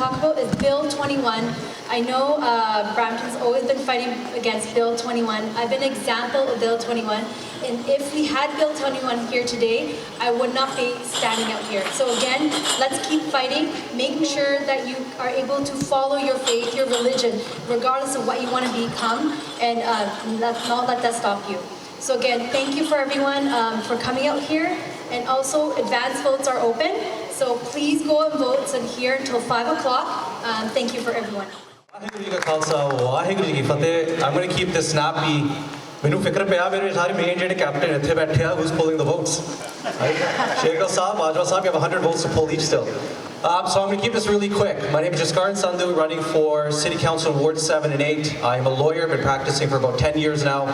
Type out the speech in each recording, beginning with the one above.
talk about is Bill 21. I know Brampton's always been fighting against Bill 21. I've been an example of Bill 21. And if we had Bill 21 here today, I would not be standing out here. So again, let's keep fighting, making sure that you are able to follow your faith, your religion, regardless of what you want to become, and not let that stop you. So again, thank you for everyone for coming out here. And also, advance votes are open. So please go and vote here until 5 o'clock. Thank you for everyone. I'm going to keep this snappy. Menu fikr pe mere sare main jehde captain ithe baithe a who's pulling the votes. Shekhar Saab, Ajwa Saab, you have 100 votes to pull each still. So I'm going to keep this really quick. My name is Jaskaran Sandhu, running for City Council Ward 7 and 8. I'm a lawyer, been practicing for about 10 years now.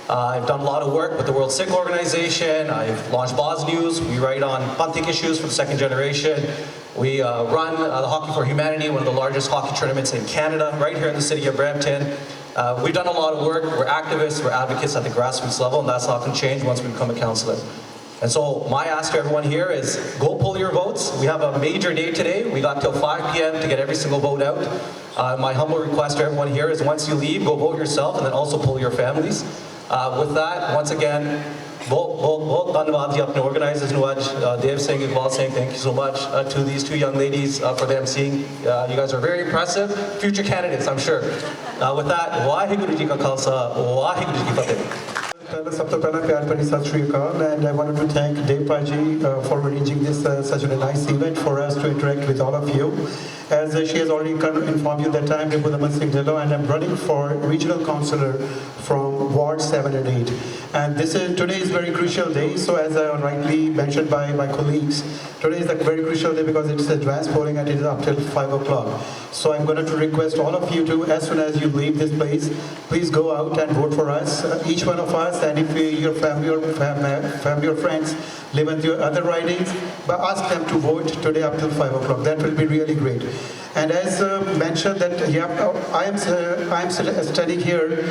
I've done a lot of work with the World Sikh Organization. I've launched Boz News. We write on Panthik issues for the second generation. We run the Hockey for Humanity, one of the largest hockey tournaments in Canada, right here in the city of Brampton. We've done a lot of work. We're activists, we're advocates at the grassroots level, and that's not going to change once we become a councillor. And so my ask to everyone here is go pull your votes. We have a major day today. We got till 5 p.m. to get every single vote out. My humble request to everyone here is once you leave, go vote yourself and then also pull your families. With that, once again, बहुत धन्यवाद जी अपने organizers नु आज Dev Singh, Iqbal Singh, thank you so much to these two young ladies for them seeing. You guys are very impressive, future candidates, I'm sure. With that, Waheguru ji का खालसा, वाहिगुरु जी की फतेह. सबसे पहला प्यार भरी सत श्री अकाल, and I wanted to thank Devpa for arranging this such a nice event for us to interact with all of you. As she has already informed you that I am Rajinder Saini and I am running for regional councillor from Ward 7 and 8. And today is a very crucial day. So as rightly mentioned by my colleagues, today is a very crucial day because it's advanced polling and it is up till 5 o'clock. So I'm going to request all of you to, as soon as you leave this place, please go out and vote for us, each one of us. And if your family or friends live in your other ridings, but ask them to vote today up till 5 o'clock. That will be really great. And as mentioned that I am studying here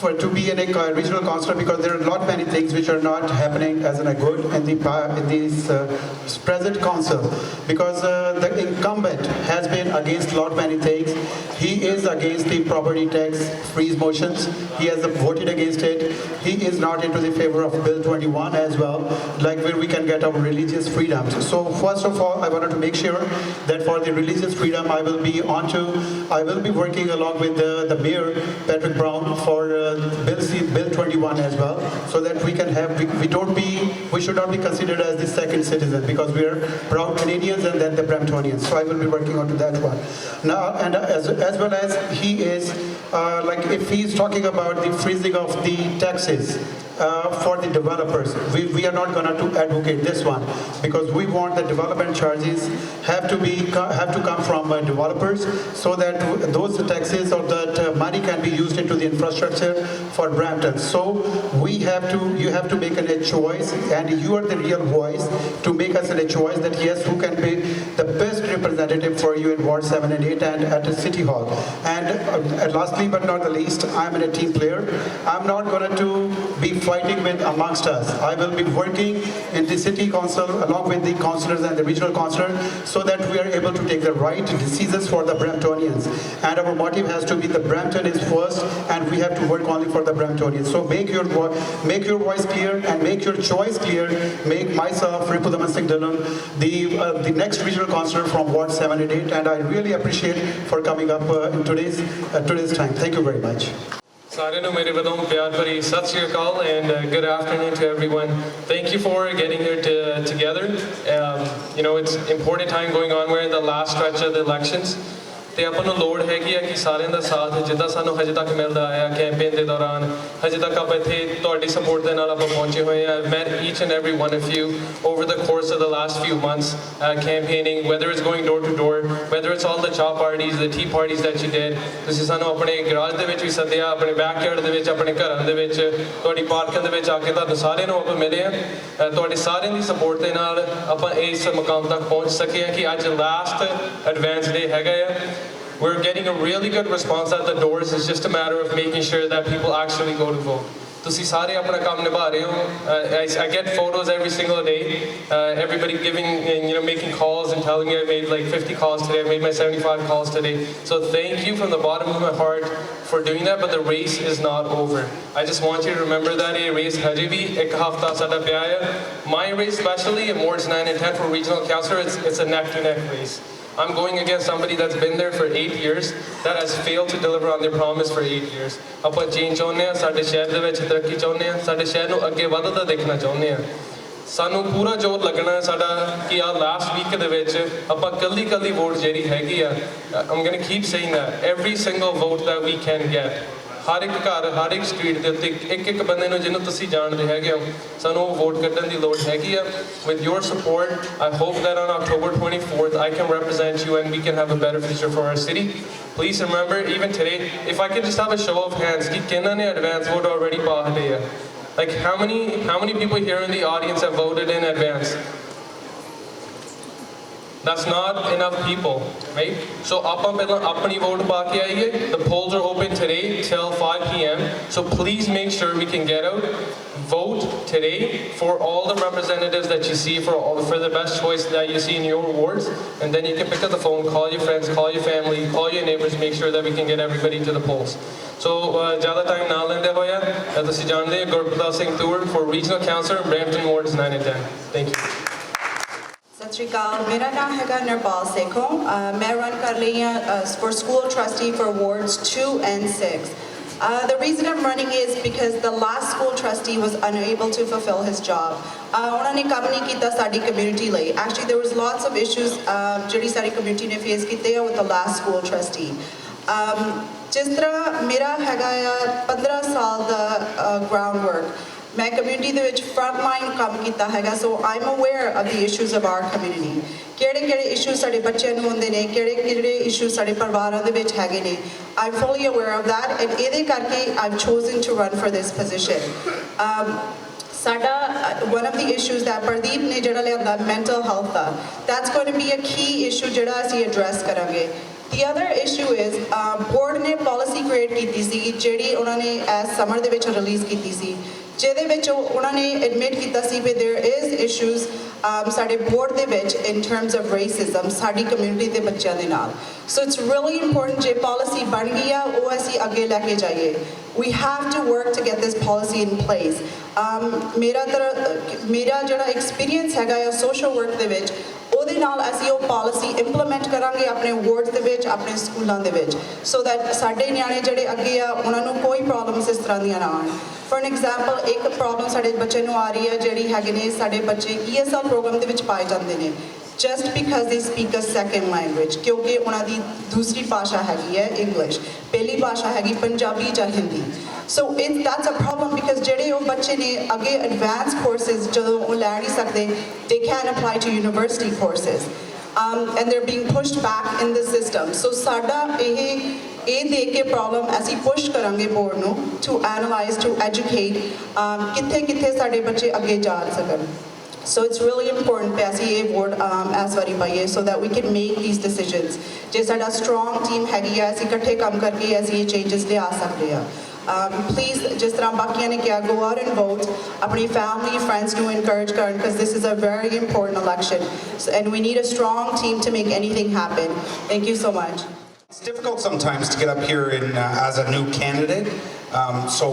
to be a regional councillor because there are many things which are not happening as a good in this present council, because the incumbent has been against many things. He is against the property tax freeze motions. He has voted against it. He is not into the favor of Bill 21 as well, like where we can get our religious freedoms. So first of all, I wanted to make sure that for the religious freedom, I will be working along with the Mayor Patrick Brown for Bill 21 as well, so that we can have we should not be considered as the second citizen, because we are proud Canadians and then the Bramptonians. So I will be working on to that one now, and as well as he is if he is talking about the freezing of the taxes for the developers, we are not going to advocate this one, because we want the development charges have to come from developers, so that those taxes or that money can be used into the infrastructure for Brampton. So you have to make a choice, and you are the real voice to make us a choice that yes, who can be the best representative for you in Ward 7 and 8 and at the City Hall. And lastly but not the least, I'm a team player. I'm not going to be fighting with amongst us. I will be working in the City Council along with the councillors and the regional councillors, so that we are able to take the right decisions for the Bramptonians. And our motive has to be the Brampton is first, and we have to work only for the Bramptonians. So make your voice clear and make your choice clear. Make myself, Ripudaman Singh Dillon, the next regional councillor from Ward 7 and 8, and I really appreciate for coming up in today's time. Thank you very much. Sarenu mere vadon pyar bhari sat shri akal, and good afternoon to everyone. Thank you for getting here together. It's important time going on. We're in the last stretch of the elections. ਤੇ ਆਪਾਂ ਨੂੰ ਲੋੜ ਹੈਗੀ ਆ ਕਿ ਸਾਰਿਆਂ ਦਾ ਸਾਥ ਜਿੱਦਾਂ ਸਾਨੂੰ ਹਜੇ ਤੱਕ ਮਿਲਦਾ ਆਇਆ ਕੈਂਪੇਨ ਦੇ ਦੌਰਾਨ, ਹਜੇ ਤੱਕ ਆਪਾਂ ਇੱਥੇ ਤੁਹਾਡੀ ਸਪੋਰਟ ਦੇ ਨਾਲ ਆਪਾਂ ਪਹੁੰਚੇ ਹੋਏ ਆ. I've met each and every one of you over the course of the last few months campaigning, whether it's going door to door, whether it's all the chaw parties, the tea parties that you did. ਤੁਸੀਂ ਸਾਨੂੰ ਆਪਣੇ garage ਦੇ ਵਿੱਚ ਵੀ ਸੱਦਿਆ, ਆਪਣੇ backyard ਦੇ ਵਿੱਚ, ਆਪਣੇ ਘਰਾਂ ਦੇ ਵਿੱਚ, ਤੁਹਾਡੀ ਪਾਰਕਾਂ ਦੇ ਵਿੱਚ ਆ ਕੇ ਤੁਹਾਨੂੰ ਸਾਰਿਆਂ ਨੂੰ ਆਪਾਂ ਮਿਲੇ ਆ. ਤੁਹਾਡੀ ਸਾਰਿਆਂ ਦੀ ਸਪੋਰਟ ਦੇ ਨਾਲ ਆਪਾਂ ਇਸ ਮੁਕਾਮ ਤੱਕ ਪਹੁੰਚ ਸਕੇ ਆ ਕਿ ਅੱਜ ਲਾਸਟ ਐਡਵਾਂਸ ਡੇ ਹੈਗਾ ਆ. We're getting a really good response at the doors. It's just a matter of making sure that people actually go to vote. ਤੁਸੀਂ ਸਾਰੇ ਆਪਣਾ ਕੰਮ ਨਿਭਾ ਰਹੇ ਹੋ I get photos every single day everybody giving making calls and telling me I made like 50 calls today I made my 75 calls today so thank you from the bottom of my heart for doing that but the race is not over I just want you to remember that a race haje bhi ek hafta sada pya hai my race especially in wards 9 and 10 for regional councillor it's a neck to neck race I'm going against somebody that's been there for 8 years that has failed to deliver on their promise for 8 years. ਆਪਾਂ change ਚਾਹੁੰਦੇ ਆ ਸਾਡੇ ਸ਼ਹਿਰ ਦੇ ਵਿੱਚ ਤਰੱਕੀ ਚਾਹੁੰਦੇ ਆ ਸਾਡੇ ਸ਼ਹਿਰ ਨੂੰ ਅੱਗੇ ਵਧਦਾ ਦੇਖਣਾ ਚਾਹੁੰਦੇ ਆ ਸਾਨੂੰ ਪੂਰਾ ਜ਼ੋਰ ਲੱਗਣਾ ਹੈ ਸਾਡਾ ਕਿ ਆ ਲਾਸਟ ਵੀਕ ਦੇ ਵਿੱਚ ਆਪਾਂ ਕੱਲੀ ਵੋਟ ਜਿਹੜੀ ਹੈਗੀ ਆ I'm going to keep saying that every single vote that we can get ਹਰ ਇੱਕ ਘਰ ਹਰ ਇੱਕ ਸਟਰੀਟ ਦੇ ਉੱਤੇ ਇੱਕ ਬੰਦੇ ਨੂੰ ਜਿਹਨੂੰ ਤੁਸੀਂ ਜਾਣਦੇ ਹੈਗੇ ਹੋ ਸਾਨੂੰ ਵੋਟ ਕੱਢਣ ਦੀ ਲੋੜ ਹੈਗੀ ਆ with your support I hope that on October 24th I can represent you and we can have a better future for our city please remember even today if I could just have a show of hands ਕਿ ਕਿੰਨਾਂ ਨੇ advance vote already ਪਾ ਹਟੇ ਆ like how many people here in the audience have voted in advance That's not enough people, right? So apni vote pa ke aiye. The polls are open today till 5 p.m. So please make sure we can get out, vote today for all the representatives that you see for the best choice that you see in your wards, and then you can pick up the phone, call your friends, call your family, call your neighbors, make sure that we can get everybody to the polls. So jada time na lende hoya, tusi jande Gurpratap Singh Tour for regional councillor in Brampton wards 9 and 10. Thank you. ਸਤਿ ਸ਼੍ਰੀ ਅਕਾਲ ਮੇਰਾ ਨਾਮ ਹੈਗਾ ਨਿਰਪਾਲ ਸੇਖੋਂ ਮੈਂ run ਕਰ ਰਹੀ ਹਾਂ for school trustee for wards 2 and 6 the reason I'm running is because the last school trustee was unable to fulfill his job ਉਹਨਾਂ ਨੇ ਕੰਮ ਨਹੀਂ ਕੀਤਾ ਸਾਡੀ community ਲਈ actually there was lots of issues ਜਿਹੜੀ ਸਾਡੀ community ਨੇ face ਕੀਤੇ ਆ with the last school trustee ਜਿਸ ਤਰ੍ਹਾਂ ਮੇਰਾ ਹੈਗਾ ਆ 15 ਸਾਲ ਦਾ ground work ਮੈਂ community ਦੇ ਵਿੱਚ front line ਕੰਮ ਕੀਤਾ ਹੈਗਾ so I'm aware of the issues of our community ਕਿਹੜੇ issues ਸਾਡੇ ਬੱਚਿਆਂ ਨੂੰ ਹੁੰਦੇ ਨੇ ਕਿਹੜੇ issues ਸਾਡੇ ਪਰਿਵਾਰਾਂ ਦੇ ਵਿੱਚ ਹੈਗੇ ਨੇ I'm fully aware of that and ਇਹਦੇ ਕਰਕੇ I've chosen to run for this position ਸਾਡਾ one of the issues that Pardeep ਨੇ ਜਿਹੜਾ ਲਿਆਂਦਾ mental health the that's going to be a key issue ਜਿਹੜਾ ਅਸੀਂ address ਕਰਾਂਗੇ The other issue is board ਨੇ policy create ਕੀਤੀ ਸੀ ਜਿਹੜੀ ਉਹਨਾਂ ਨੇ as summer ਦੇ ਵਿੱਚ release ਕੀਤੀ ਸੀ ਜਿਹਦੇ ਵਿੱਚ ਉਹਨਾਂ ਨੇ admit ਕੀਤਾ ਸੀ ਕਿ there is issues ਸਾਡੇ board ਦੇ ਵਿੱਚ in terms of racism ਸਾਡੀ community ਦੇ ਬੱਚਿਆਂ ਦੇ ਨਾਲ so it's really important ਜੇ policy ਬਣ ਗਈ ਆ ਉਹ ਅਸੀਂ ਅੱਗੇ ਲੈ ਕੇ ਜਾਈਏ we have to work to get this policy in place ਮੇਰਾ ਜਿਹੜਾ experience ਹੈਗਾ ਆ social work ਦੇ ਵਿੱਚ ਉਹਦੇ ਨਾਲ ਅਸੀਂ ਉਹ ਪਾਲਿਸੀ ਇੰਪਲੀਮੈਂਟ ਕਰਾਂਗੇ ਆਪਣੇ ਵਾਰਡਸ ਦੇ ਵਿੱਚ ਆਪਣੇ ਸਕੂਲਾਂ ਦੇ ਵਿੱਚ ਸੋ ਦੈਟ ਸਾਡੇ ਨਿਆਣੇ ਜਿਹੜੇ ਅੱਗੇ ਆ ਉਹਨਾਂ ਨੂੰ ਕੋਈ ਪ੍ਰੋਬਲਮਸ ਇਸ ਤਰ੍ਹਾਂ ਦੀਆਂ ਨਾ ਆਉਣ ਫॉर ਐਨ ਐਗਜ਼ਾਮਪਲ ਇੱਕ ਪ੍ਰੋਬਲਮ ਸਾਡੇ ਬੱਚੇ ਨੂੰ ਆ ਰਹੀ ਹੈ ਜਿਹੜੀ ਹੈਗੇ ਨੇ ਸਾਡੇ ਬੱਚੇ ESL ਪ੍ਰੋਗਰਾਮ ਦੇ ਵਿੱਚ ਪਾਏ ਜਾਂਦੇ ਨੇ just because they speak a second language ਕਿਉਂਕਿ ਉਹਨਾਂ ਦੀ ਦੂਸਰੀ ਭਾਸ਼ਾ ਹੈਗੀ ਹੈ ਇੰਗਲਿਸ਼ ਪਹਿਲੀ ਭਾਸ਼ਾ ਹੈਗੀ ਪੰਜਾਬੀ ਜਾਂ Hindi so that's a problem because ਜਿਹੜੇ ਉਹ ਬੱਚੇ ਨੇ ਅੱਗੇ advanced courses ਜਦੋਂ ਉਹ ਲੈ ਨਹੀਂ ਸਕਦੇ they can't apply to university courses and they're being pushed back in the system so ਸਾਡਾ ਇਹ ਦੇਖ ਕੇ ਪ੍ਰੋਬਲਮ ਅਸੀਂ ਪੁਸ਼ ਕਰਾਂਗੇ ਬੋਰਡ ਨੂੰ to analyze to educate ਕਿੱਥੇ ਸਾਡੇ ਬੱਚੇ ਅੱਗੇ ਜਾ ਸਕਣ So it's really important that we board as vari paye so that we can make these decisions. Just a strong team hai hai asi ikkathe kam karke asi changes le aa sakte hain. Please just tarah bakiyan ne kiya go out and vote. Apni family friends to encourage karan because this is a very important election and we need a strong team to make anything happen. Thank you so much. It's difficult sometimes to get up here as a new candidate. So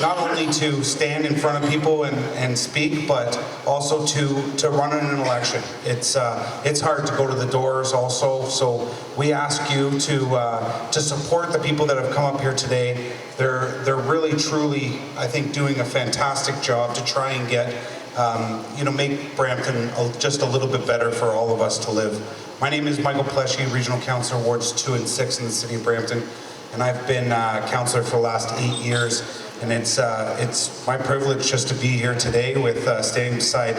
not only to stand in front of people and speak, but also to run in an election. It's hard to go to the doors also. So we ask you to support the people that have come up here today. They're really truly, I think, doing a fantastic job to try and get make Brampton just a little bit better for all of us to live. My name is Michael Pleshy, Regional Councillor, Wards 2 and 6 in the City of Brampton, and I've been councillor for the last 8 years. And it's my privilege just to be here today with standing beside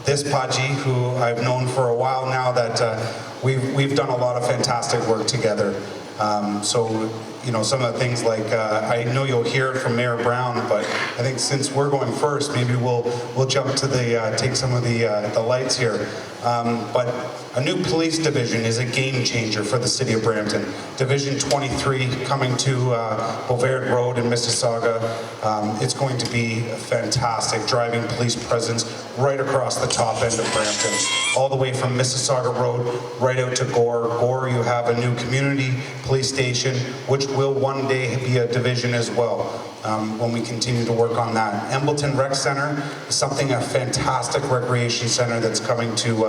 this Paji, who I've known for a while now. That we've done a lot of fantastic work together. So some of the things like I know you'll hear it from Mayor Brown, but I think since we're going first, maybe we'll jump to the take some of the lights here. But A new police division is a game changer for the city of Brampton. Division 23 coming to Bovaird Road in Mississauga. It's going to be fantastic, driving police presence right across the top end of Brampton, all the way from Mississauga Road right out to Gore. Gore, you have a new community police station, which will one day be a division as well. When we continue to work on that. Embleton Rec Center is a fantastic recreation center that's coming to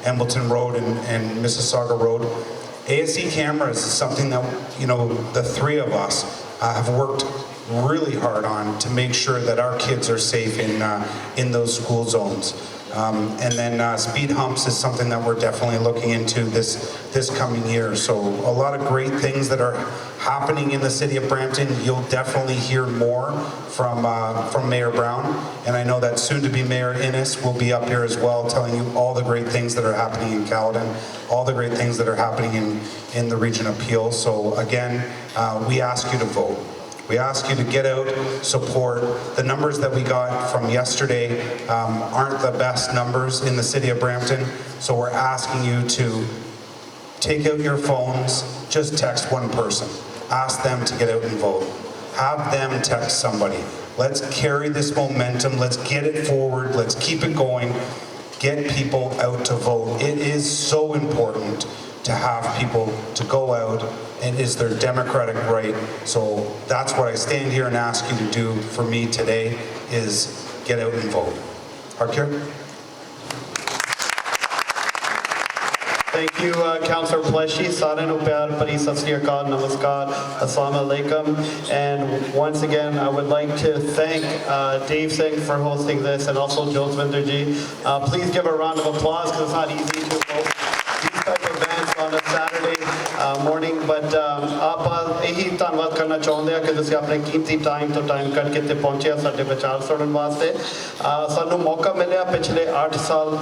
Embleton Road and Mississauga Road. ASC cameras is something that, the three of us have worked really hard on to make sure that our kids are safe in those school zones. And then speed humps is something that we're definitely looking into this coming year. So a lot of great things that are happening in the city of Brampton. You'll definitely hear more from Mayor Brown, and I know that soon-to-be Mayor Innes will be up here as well, telling you all the great things that are happening in Caledon, all the great things that are happening in the region of Peel. So again, we ask you to vote. We ask you to get out, support. The numbers that we got from yesterday aren't the best numbers in the city of Brampton, so we're asking you to take out your phones, just text one person. Ask them to get out and vote. Have them text somebody. Let's carry this momentum. Let's get it forward. Let's keep it going. Get people out to vote. It is so important to have people to go out, and it is their democratic right. So that's what I stand here and ask you to do for me today, is get out and vote. Harkir? Thank you, Councillor Pleshi. Saaren nu pyar bhari sat sri akal, namaskar, assalamu alaikum. And once again, I would like to thank Dave Singh for hosting this, and also Josvinder ji. Please give a round of applause, because it's not easy to host these type of events on a Saturday morning. But ਆਪਾਂ ਇਹੀ ਧੰਨਵਾਦ ਕਰਨਾ ਚਾਹੁੰਦੇ ਆ ਕਿ ਤੁਸੀਂ ਆਪਣੇ ਕੀਮਤੀ ਟਾਈਮ ਤੋਂ ਟਾਈਮ ਕੱਢ ਕੇ ਇੱਥੇ ਪਹੁੰਚੇ ਆ ਸਾਡੇ ਵਿਚਾਰ ਸੁਣਨ ਵਾਸਤੇ। ਸਾਨੂੰ ਮੌਕਾ ਮਿਲਿਆ ਪਿਛਲੇ 8 ਸਾਲ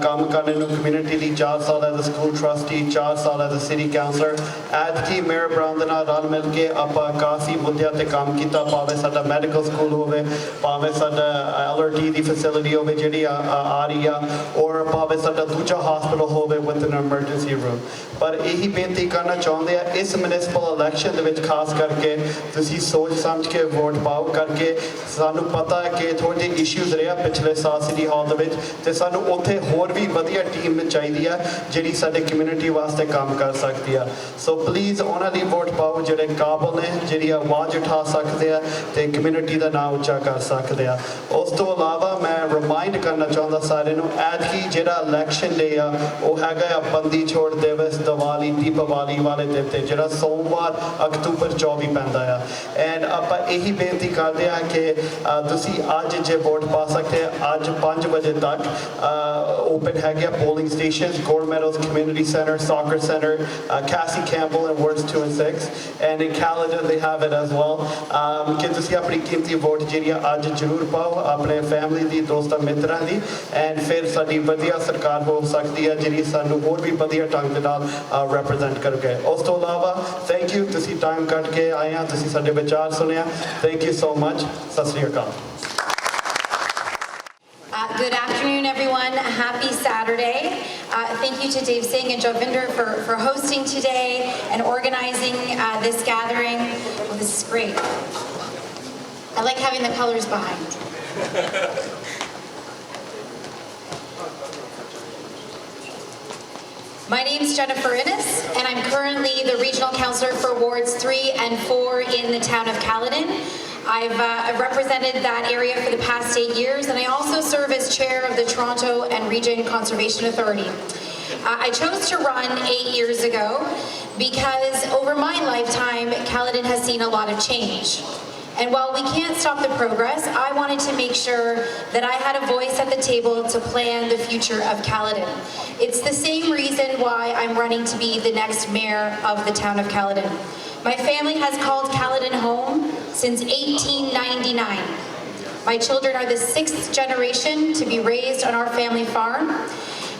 ਕੰਮ ਕਰਨ ਨੂੰ ਕਮਿਊਨਿਟੀ ਲਈ, 4 ਸਾਲ ਐਜ਼ ਅ ਸਕੂਲ ਟਰਸਟੀ, 4 ਸਾਲ ਐਜ਼ ਅ ਸਿਟੀ ਕਾਉਂਸਲਰ। ਐਤਕੀ ਮੇਅਰ ਬਰਾਊਨ ਦੇ ਨਾਲ ਰਲ ਮਿਲ ਕੇ ਆਪਾਂ ਕਾਫੀ ਮੁੱਦਿਆਂ ਤੇ ਕੰਮ ਕੀਤਾ, ਭਾਵੇਂ ਸਾਡਾ ਮੈਡੀਕਲ ਸਕੂਲ ਹੋਵੇ, ਭਾਵੇਂ ਸਾਡਾ LRT ਦੀ ਫੈਸਿਲਿਟੀ ਹੋਵੇ ਜਿਹੜੀ ਆ ਰਹੀ ਆ, ਔਰ ਭਾਵੇਂ ਸਾਡਾ ਦੂਜਾ ਹਸਪੀਟਲ ਹੋਵੇ ਵਿਦ ਐਨ ਐਮਰਜੈਂਸੀ ਰੂਮ। ਪਰ ਇਹੀ ਬੇਨਤੀ ਕਰਨਾ ਚਾਹੁੰਦੇ ਆ, ਇਸ ਮਿਊਨਿਸਪਲ ਇਲੈਕਸ਼ਨ ਦੇ ਵਿੱਚ ਖਾਸ ਕਰਕੇ ਤੁਸੀਂ ਸੋਚ ਸਮਝ ਕੇ ਵੋਟ ਪਾਓ, ਕਰਕੇ ਸਾਨੂੰ ਪਤਾ ਹੈ ਕਿ ਥੋੜ੍ਹੇ ਜਿਹੇ ਇਸ਼ੂਜ਼ ਰਿਹਾ ਪਿਛਲੇ ਸਾਲ ਸਿਟੀ ਹਾਲ ਦੇ ਵਿੱਚ, ਤੇ ਸਾਨੂੰ ਉੱਥੇ ਹੋਰ ਵੀ ਵਧੀਆ ਟੀਮ ਚਾਹੀਦੀ ਆ ਜਿਹੜੀ ਸਾਡੇ ਕਮਿਊਨਿਟੀ ਵਾਸਤੇ ਕੰਮ ਕਰ ਸਕਦੀ ਆ। ਸੋ ਪਲੀਜ਼ ਉਹਨਾਂ ਦੀ ਵੋਟ ਪਾਓ ਜਿਹੜੇ ਕਾਬਲ ਨੇ, ਜਿਹੜੀ ਆਵਾਜ਼ ਉਠਾ ਸਕਦੇ ਆ ਤੇ ਕਮਿਊਨਿਟੀ ਦਾ ਨਾਮ ਉੱਚਾ ਕਰ ਸਕਦੇ ਆ। ਉਸ ਤੋਂ ਇਲਾਵਾ ਮੈਂ ਰਿਮਾਈਂਡ ਕਰਨਾ ਚਾਹੁੰਦਾ ਸਾਰਿਆਂ ਨੂੰ, ਐਤਕੀ ਜਿਹੜਾ ਇਲੈਕਸ਼ਨ ਡੇ ਆ ਉਹ ਹੈਗਾ ਆ ਬੰਦੀ ਛੋੜ ਦਿਵਸ, ਦੀਵਾਲੀ, ਦੀਪਾਵਲੀ ਵਾਲੇ ਦਿਨ ਤੇ, ਜਿਹੜਾ ਸੋਮਵਾਰ ਅਕਤੂਬਰ 24 ਪੈਂਦਾ ਆ। ਐਂਡ ਆਪਾਂ ਇਹੀ ਬੇਨਤੀ ਕਰਦੇ ਆ ਕਿ ਤੁਸੀਂ ਅੱਜ ਜੇ ਵੋਟ ਪਾ ਸਕਦੇ ਆ, ਅੱਜ 5 ਵਜੇ ਤੱਕ open ਹੈਗੇ ਆ polling stations, Gore Meadows Community Center, Soccer Center, Cassie Campbell and wards 2 and 6, and in Caledon they have it as well। ਕਿ ਤੁਸੀਂ ਆਪਣੀ ਕੀਮਤੀ ਵੋਟ ਜਿਹੜੀ ਅੱਜ ਜ਼ਰੂਰ ਪਾਓ, ਆਪਣੇ ਫੈਮਿਲੀ ਦੀ, ਦੋਸਤਾਂ ਮਿੱਤਰਾਂ ਦੀ, ਐਂਡ ਫਿਰ ਸਾਡੀ ਵਧੀਆ ਸਰਕਾਰ ਹੋ ਸਕਦੀ ਹੈ ਜਿਹੜੀ ਸਾਨੂੰ ਹੋਰ ਵੀ ਵਧੀਆ ਢੰਗ ਦੇ ਨਾਲ represent ਕਰੇਗਾ। ਉਸ ਤੋਂ ਇਲਾਵਾ ਥੈਂਕ ਯੂ, ਤੁਸੀਂ ਟਾਈਮ ਕੱਢ ਕੇ ਆਏ ਆ, ਤੁਸੀਂ ਸਾਡੇ ਵਿਚਾਰ ਸੁਣਿਆ, thank you so much. Sat Sri Akal. Good afternoon, everyone. Happy Saturday. Thank you to Dave Singh and Jovinder for hosting today and organizing this gathering. Oh, this is great. I like having the colors behind. My name is Jennifer Innes, and I'm currently the Regional Councillor for Wards 3 and 4 in the town of Caledon. I've represented that area for the past 8 years, and I also serve as chair of the Toronto and Region Conservation Authority. I chose to run 8 years ago because over my lifetime, Caledon has seen a lot of change. And while we can't stop the progress, I wanted to make sure that I had a voice at the table to plan the future of Caledon. It's the same reason why I'm running to be the next mayor of the town of Caledon. My family has called Caledon home since 1899. My children are the 6th generation to be raised on our family farm.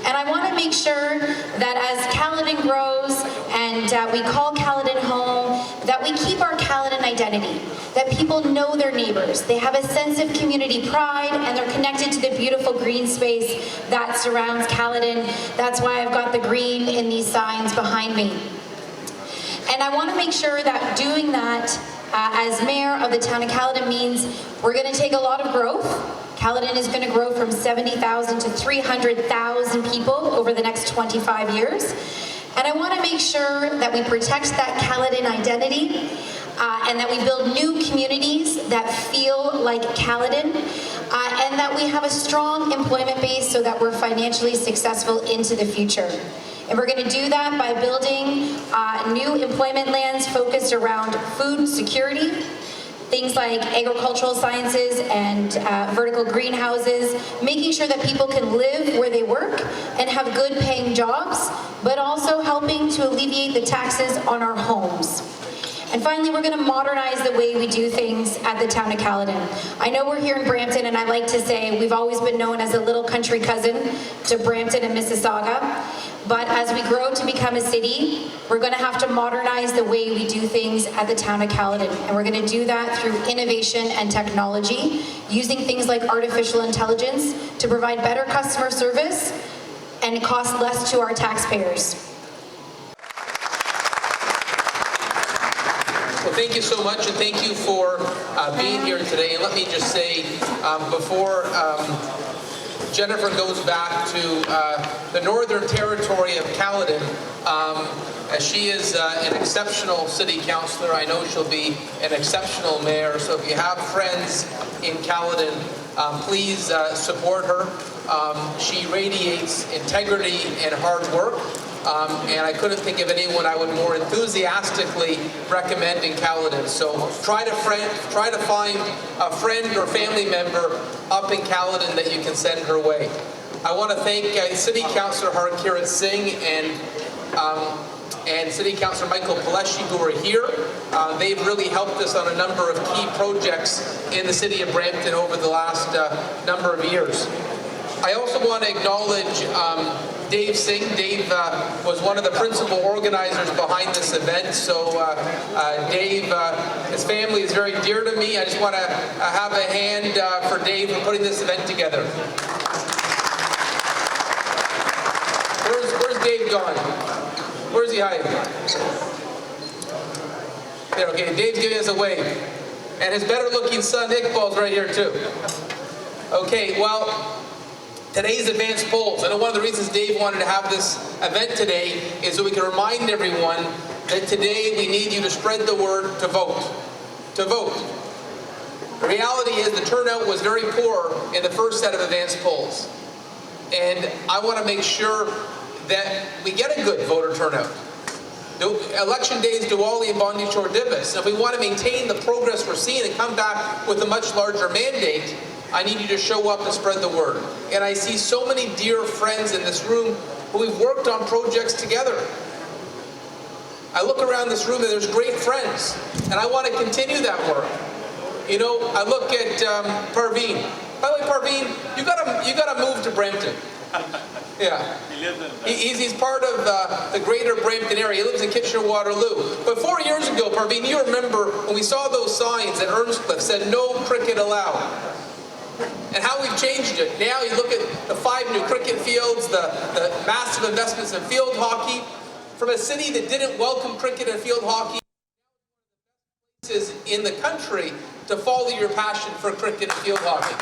And I want to make sure that as Caledon grows and we call Caledon home, that we keep our Caledon identity, that people know their neighbors, they have a sense of community pride, and they're connected to the beautiful green space that surrounds Caledon. That's why I've got the green in these signs behind me. And I want to make sure that doing that as mayor of the town of Caledon means we're going to take a lot of growth. Caledon is going to grow from 70,000 to 300,000 people over the next 25 years. And I want to make sure that we protect that Caledon identity and that we build new communities that feel like Caledon and that we have a strong employment base so that we're financially successful into the future. And we're going to do that by building new employment lands focused around food security, things like agricultural sciences and vertical greenhouses, making sure that people can live where they work and have good paying jobs, but also helping to alleviate the taxes on our homes. And finally, we're going to modernize the way we do things at the town of Caledon. I know we're here in Brampton, and I like to say we've always been known as a little country cousin to Brampton and Mississauga. But as we grow to become a city, we're going to have to modernize the way we do things at the town of Caledon. And we're going to do that through innovation and technology, using things like artificial intelligence to provide better customer service and cost less to our taxpayers. Well, thank you so much, and thank you for being here today. And let me just say, before Jennifer goes back to the Northern Territory of Caledon, as she is an exceptional city councillor, I know she'll be an exceptional mayor. So if you have friends in Caledon, please support her. She radiates integrity and hard work. And I couldn't think of anyone I would more enthusiastically recommend in Caledon. So try to find a friend or family member up in Caledon that you can send her way. I want to thank City Councillor Harkirat Singh and City Councillor Michael Paleshi, who are here. They've really helped us on a number of key projects in the city of Brampton over the last number of years. I also want to acknowledge Dave Singh. Dave was one of the principal organizers behind this event. So Dave, his family is very dear to me. I just want to have a hand for Dave for putting this event together. Where's Dave gone? Where's he hiding? There, okay, Dave's giving us a wave. And his better looking son, Iqbal's right here too. Okay, well, today's advanced polls. I know one of the reasons Dave wanted to have this event today is so we can remind everyone that today we need you to spread the word to vote. To vote. The reality is the turnout was very poor in the first set of advanced polls. And I want to make sure that we get a good voter turnout. Election days, Diwali and Bondi Chor Divas. And if we want to maintain the progress we're seeing and come back with a much larger mandate, I need you to show up and spread the word. And I see so many dear friends in this room who we've worked on projects together. I look around this room and there's great friends, and I want to continue that work. You know, I look at Parveen. By the way, Parveen, you gotta move to Brampton. Yeah. He's part of the greater Brampton area. He lives in Kitchener-Waterloo. But 4 years ago, Parveen, you remember when we saw those signs at Earnscliffe said no cricket allowed. And how we've changed it. Now you look at the 5 new cricket fields, the massive investments in field hockey. From a city that didn't welcome cricket and field hockey in the country to follow your passion for cricket and field hockey.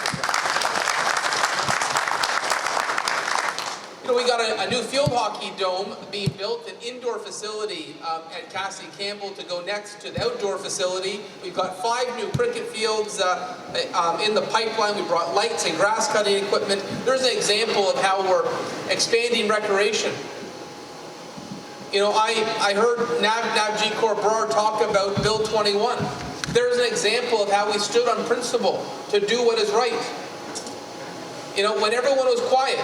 You know, we got a new field hockey dome being built, an indoor facility at Cassie Campbell to go next to the outdoor facility. We've got 5 new cricket fields in the pipeline. We brought lights and grass cutting equipment. There's an example of how we're expanding recreation. You know, I heard Navjit Kaur Brar talk about Bill 21. There's an example of how we stood on principle to do what is right. You know, when everyone was quiet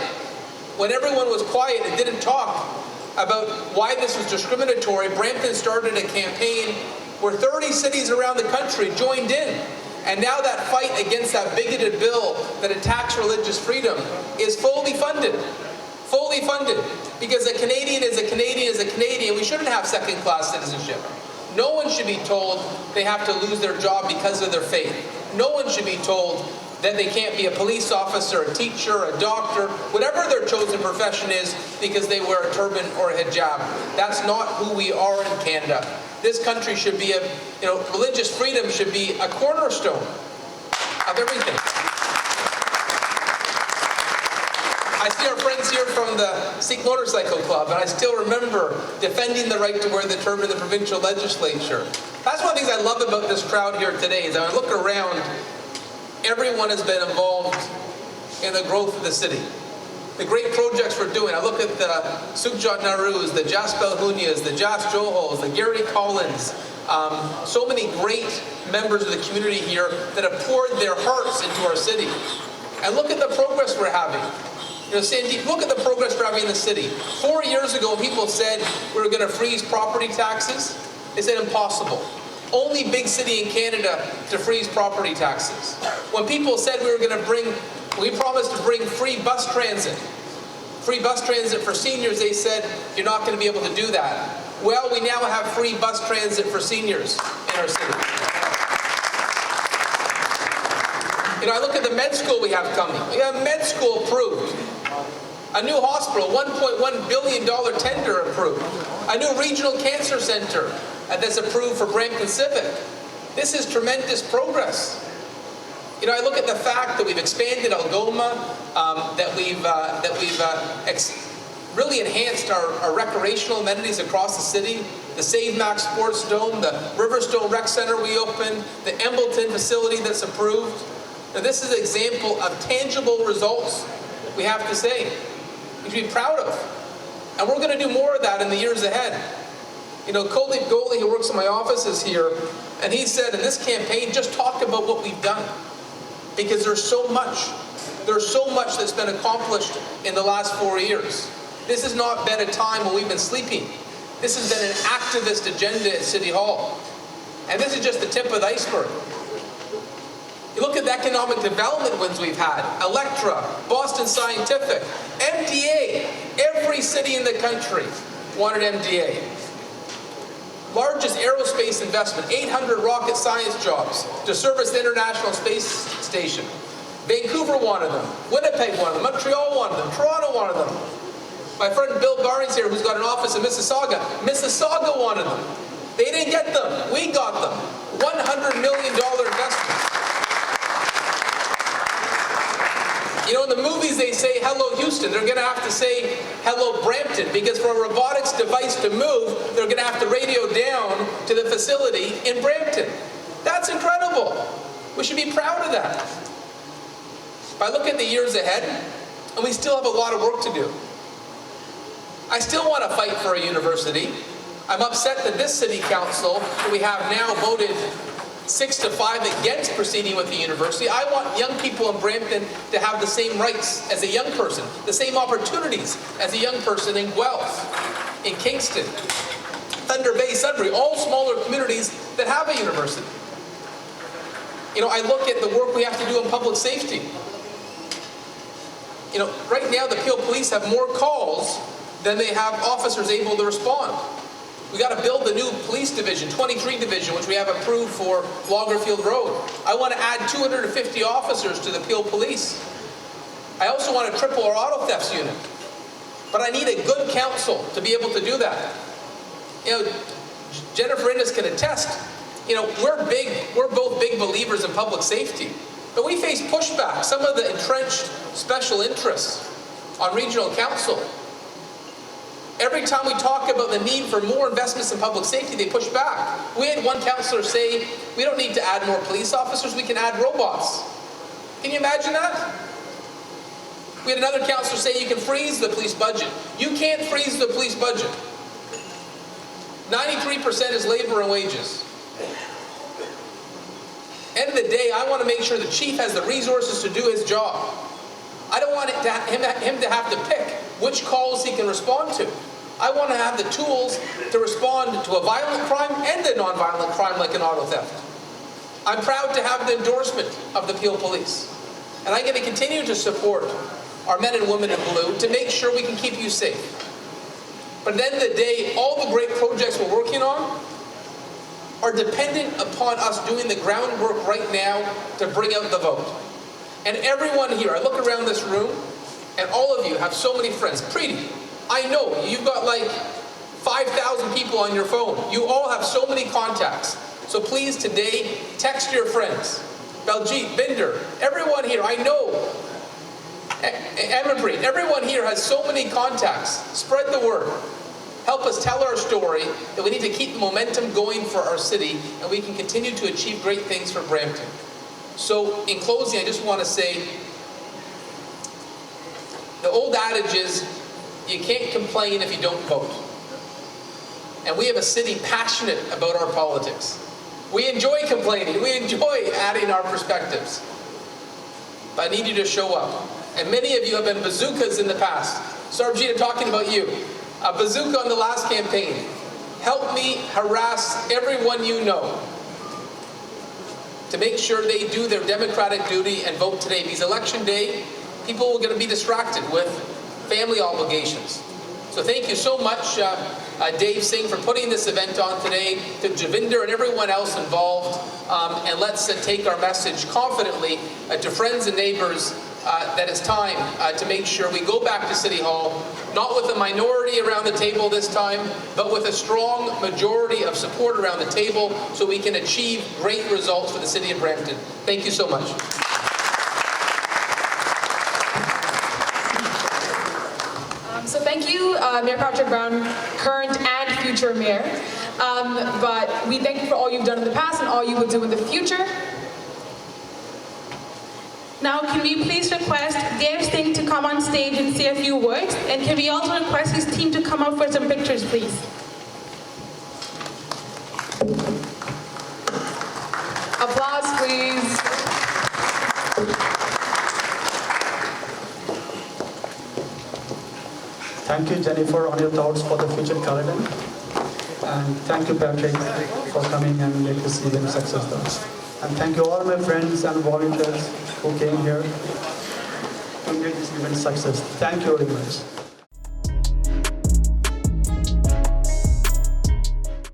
and didn't talk about why this was discriminatory, Brampton started a campaign where 30 cities around the country joined in. And now that fight against that bigoted bill that attacks religious freedom is fully funded. fully funded, because a Canadian is a Canadian is a Canadian. We shouldn't have second-class citizenship. No one should be told they have to lose their job because of their faith. No one should be told that they can't be a police officer, a teacher, a doctor, whatever their chosen profession is, because they wear a turban or a hijab. That's not who we are in Canada. This country should be religious freedom should be a cornerstone of everything. I see our friends here from the Sikh Motorcycle Club, and I still remember defending the right to wear the turban in the provincial legislature. That's one of the things I love about this crowd here today, is I look around, everyone has been involved in the growth of the city. The great projects we're doing. I look at the Sukhjot Narus, the Jas Belhunias, the Jas Johals, the Gary Collins, so many great members of the community here that have poured their hearts into our city. And look at the progress we're having. Sandeep, look at the progress we're having in the city. 4 years ago, people said we were going to freeze property taxes. They said impossible. Only big city in Canada to freeze property taxes. When people said we promised to bring free bus transit for seniors, they said you're not going to be able to do that. Well, we now have free bus transit for seniors in our city. I look at the med school we have coming. We have med school approved. A new hospital, $1.1 billion tender approved. A new regional cancer center that's approved for Brampton Civic. This is tremendous progress. I look at the fact that we've expanded Algoma, that we've really enhanced our recreational amenities across the city. The Save Max Sports Dome, the Riverstone Rec Center we opened, the Embleton facility that's approved. Now, this is an example of tangible results, we have to say, we should be proud of. And we're going to do more of that in the years ahead. Coldeep Goalie, who works in my office, is here, and he said in this campaign, just talk about what we've done. Because there's so much that's been accomplished in the last 4 years. This has not been a time when we've been sleeping. This has been an activist agenda at City Hall. And this is just the tip of the iceberg. You look at the economic development wins we've had. Electra, Boston Scientific, MDA. Every city in the country wanted MDA. Largest aerospace investment, 800 rocket science jobs to service the International Space Station. Vancouver wanted them. Winnipeg wanted them. Montreal wanted them. Toronto wanted them. My friend Bill Barnes here, who's got an office in Mississauga, Mississauga wanted them. They didn't get them. We got them. $100 million investment. In the movies they say, hello Houston. They're going to have to say, hello Brampton, because for a robotics device to move, they're going to have to radio down to the facility in Brampton. That's incredible. We should be proud of that. But I look at the years ahead, and we still have a lot of work to do. I still want to fight for a university. I'm upset that this city council that we have now voted 6-5 against proceeding with the university. I want young people in Brampton to have the same rights as a young person, the same opportunities as a young person in Guelph, in Kingston, Thunder Bay, Sudbury, all smaller communities that have a university. I look at the work we have to do in public safety. Right now the Peel Police have more calls than they have officers able to respond. We got to build a new police division, 23 division, which we have approved for Loggerfield Road. I want to add 250 officers to the Peel Police. I also want to triple our auto thefts unit. But I need a good council to be able to do that. Jennifer Innes can attest. We're both big believers in public safety. But we face pushback. Some of the entrenched special interests on regional council. Every time we talk about the need for more investments in public safety, they push back. We had one councillor say, we don't need to add more police officers, we can add robots. Can you imagine that? We had another councillor say you can freeze the police budget. You can't freeze the police budget. 93% is labor and wages. End of the day, I want to make sure the chief has the resources to do his job. I don't want him to have to pick which calls he can respond to. I want to have the tools to respond to a violent crime and a non-violent crime like an auto theft. I'm proud to have the endorsement of the Peel Police. And I'm going to continue to support our men and women in blue, to make sure we can keep you safe. But at the end of the day, all the great projects we're working on are dependent upon us doing the groundwork right now to bring out the vote. And everyone here, I look around this room, and all of you have so many friends. Preeti, I know you've got like 5,000 people on your phone. You all have so many contacts. So please today, text your friends. Baljit, Binder, everyone here, I know. Emanpreet, everyone here has so many contacts. Spread the word. Help us tell our story that we need to keep the momentum going for our city and we can continue to achieve great things for Brampton. So in closing, I just want to say, the old adage is, you can't complain if you don't vote. And we have a city passionate about our politics. We enjoy complaining. We enjoy adding our perspectives. But I need you to show up. And many of you have been bazookas in the past. Sarojit, I'm talking about you. A bazooka on the last campaign. Help me harass everyone you know to make sure they do their democratic duty and vote today. Because election day, people are going to be distracted with family obligations. So thank you so much, Dave Singh, for putting this event on today, to Javinder and everyone else involved. And let's take our message confidently to friends and neighbors that it's time to make sure we go back to City Hall, not with a minority around the table this time, but with a strong majority of support around the table so we can achieve great results for the City of Brampton. Thank you so much. So thank you, Mayor Patrick Brown, current and future mayor. But we thank you for all you've done in the past and all you will do in the future. Now, can we please request Dave Singh to come on stage and say a few words? And can we also request his team to come up for some pictures, please? Applause, please. Thank you, Jennifer, on your thoughts for the future Caledon. And thank you, Patrick, for coming and make this event successful. And thank you all my friends and volunteers who came here to make this event success. Thank you very much.